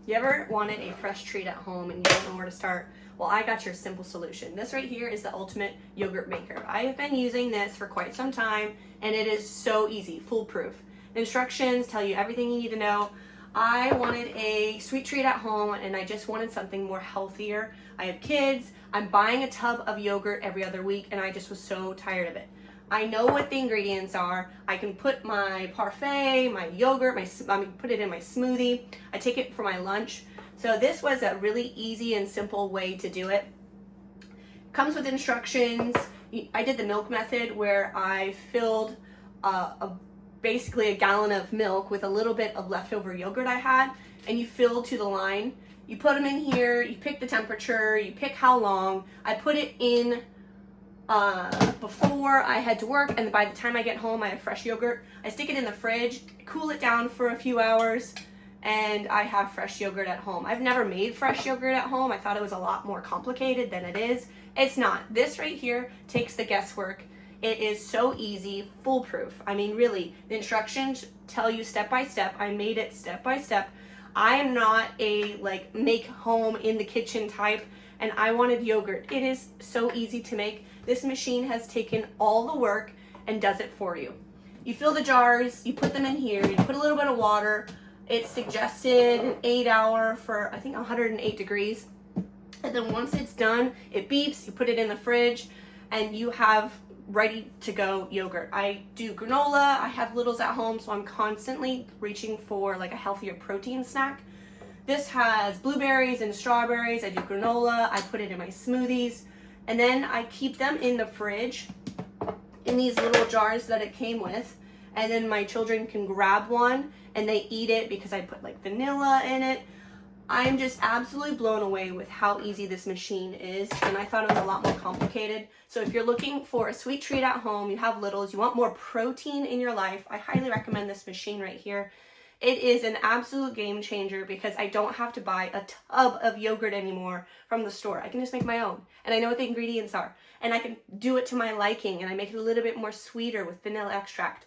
You ever wanted a fresh treat at home and you don't know where to start? Well, I got your simple solution. This right here is the ultimate yogurt maker. I have been using this for quite some time and it is so easy, foolproof. The instructions tell you everything you need to know. I wanted a sweet treat at home and I just wanted something more healthier. I have kids, I'm buying a tub of yogurt every other week and I just was so tired of it. I know what the ingredients are. I can put my parfait, my yogurt, put it in my smoothie. I take it for my lunch. So this was a really easy and simple way to do it. Comes with instructions. I did the milk method where I filled basically a gallon of milk with a little bit of leftover yogurt I had, and you fill to the line. You put them in here, you pick the temperature, you pick how long. I put it in before I head to work, and by the time I get home I have fresh yogurt. I stick it in the fridge, cool it down for a few hours, and I have fresh yogurt at home. I've never made fresh yogurt at home. I thought it was a lot more complicated than it is. It's not. This right here takes the guesswork. It is so easy, foolproof. I mean, really, the instructions tell you step by step. I made it step by step. I am not a make home in the kitchen type, and I wanted yogurt. It is so easy to make. This machine has taken all the work and does it for you. You fill the jars, you put them in here, you put a little bit of water. It's suggested an 8-hour for, I think, 108 degrees. And then once it's done, it beeps, you put it in the fridge, and you have ready to go yogurt. I do granola, I have littles at home, so I'm constantly reaching for like a healthier protein snack. This has blueberries and strawberries. I do granola, I put it in my smoothies, and then I keep them in the fridge in these little jars that it came with, and then my children can grab one and they eat it because I put like vanilla in it. I'm just absolutely blown away with how easy this machine is, and I thought it was a lot more complicated. So if you're looking for a sweet treat at home, you have littles, you want more protein in your life, I highly recommend this machine right here. It is an absolute game changer because I don't have to buy a tub of yogurt anymore from the store. I can just make my own, and I know what the ingredients are, and I can do it to my liking, and I make it a little bit more sweeter with vanilla extract.